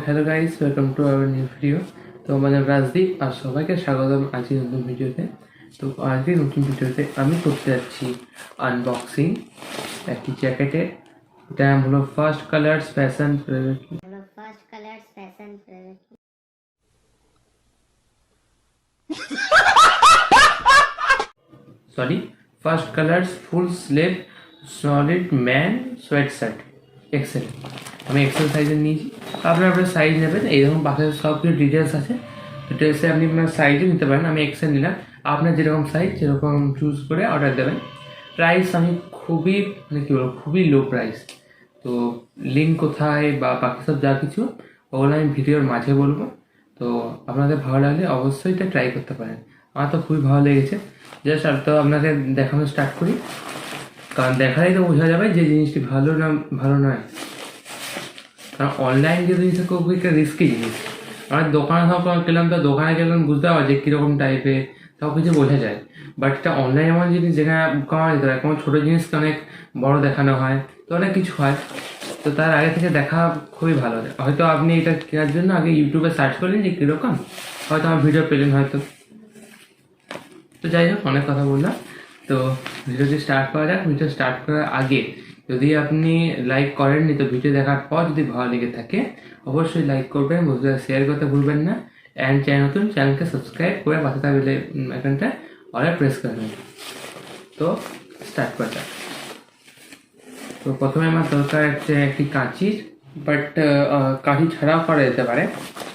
Hello guys, welcome to our new video. তো আমাদের রাজদীপ আর সবাইকে স্বাগতম আজকের নতুন ভিডিওতে। তো আজকের নতুন ভিডিওতে আমি করতে যাচ্ছি আনবক্সিং একটি জ্যাকেটের। এটা হলো first colours fashion sorry first colours full sleeve solid man sweatshirt XL. আমি এক্সেল সাইজের নিয়েছি। আপনার সাইজ নেবেন, এইরকম পাশে সব কিছু ডিটেলস আছে। ডিটেলসে আপনি আপনার সাইজও নিতে পারেন। আমি এক্সেল নিলাম, আপনার যেরকম সাইজ সেরকম চুজ করে অর্ডার দেবেন। প্রাইস আমি খুবই মানে কী বলবো, খুবই লো প্রাইস। তো লিঙ্ক কোথায় বা বাকি সব যা কিছু ওগুলো আমি ভিডিওর মাঝে বলবো। তো আপনাদের ভালো লাগলে অবশ্যই এটা ট্রাই করতে পারেন। আমার তো খুবই ভালো লেগেছে। জাস্ট আর তো আপনাকে দেখানো স্টার্ট করি, কারণ দেখালেই তো বোঝা যাবে যে জিনিসটি ভালো না ভালো নয়। কারণ অনলাইন যে জিনিসটা খুব একটা রিস্কি জিনিস। আমার দোকানে সব গেলাম, তো দোকানে গেলাম বুঝতে পারছি কীরকম টাইপের সব কিছু বোঝা যায়। বাট এটা অনলাইন এমন জিনিস যেখানে কমা যেতে পারে, কোনো ছোটো জিনিসকে অনেক বড় দেখানো হয়, তো অনেক কিছু হয়। তো তার আগে থেকে দেখা খুবই ভালো। হয়তো আপনি এটা কেনার জন্য আগে ইউটিউবে সার্চ করলেন যে কীরকম, হয়তো আমার ভিডিও পেলেন হয়তো। তো যাই হোক, অনেক কথা বললাম। তো ভিডিওটি স্টার্ট করা যাক। ভিডিও স্টার্ট করার আগে যদি আপনি লাইক করেননি, তো ভিডিও দেখার পর যদি ভালো লেগে থাকে অবশ্যই লাইক করবেন, বন্ধুদের শেয়ার করতে ভুলবেন না। অ্যান্ড নতুন চ্যানেলকে সাবস্ক্রাইব করে পাশে থাকলে এখানটা অর্ডার প্রেস করে নেবেন। তো স্টার্ট করা যাক। তো প্রথমে আমার দরকার হচ্ছে একটি কাঁচির, বাট কাঁচি ছাড়াও করা যেতে পারে।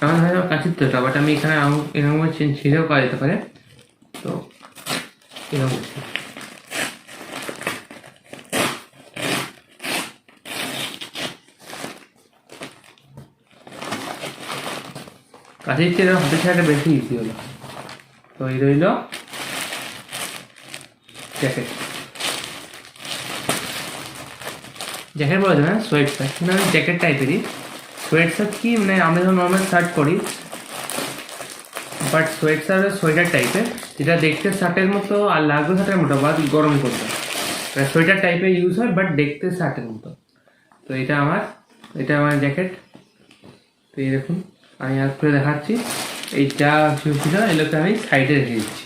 আমার হয় কাঁচির দরকার, বাট আমি এখানে এরকম ছিঁড়েও করা যেতে পারে। তো এরকম কাঁচির চেয়ে হাতের ছাড়াটা বেশি ইজি হলো। তো এই রইল জ্যাকেট। জ্যাকেট বলা যাবে না, সোয়েট শার্ট, কিন্তু আমি জ্যাকেট টাইপেরই। সোয়েট শার্ট কি মানে আমরা যখন নর্মাল শার্ট করি, বাট সোয়েট শার্ট সোয়েটার টাইপের, যেটা দেখতে শার্টের মতো আর লাগবে শার্টের মতো, বা গরম করবে। মানে সোয়েটার টাইপের ইউজ হয়, বাট দেখতে শার্টের মতো। তো এটা আমার জ্যাকেট। তো এই দেখুন, আমি আর করে দেখাচ্ছি। এইটা ছিল এগুলোকে আমি সাইডে রেখে দিচ্ছি।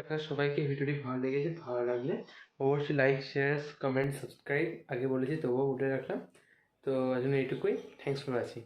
আপনার সবাইকে ভিডিওটি ভালো লেগেছে, ভালো লাগলে অবশ্যই লাইক শেয়ার কমেন্ট সাবস্ক্রাইব আগে বলেছি তবুও উঠে রাখলাম। তো আজ এইটুকুই। Thanks for watching.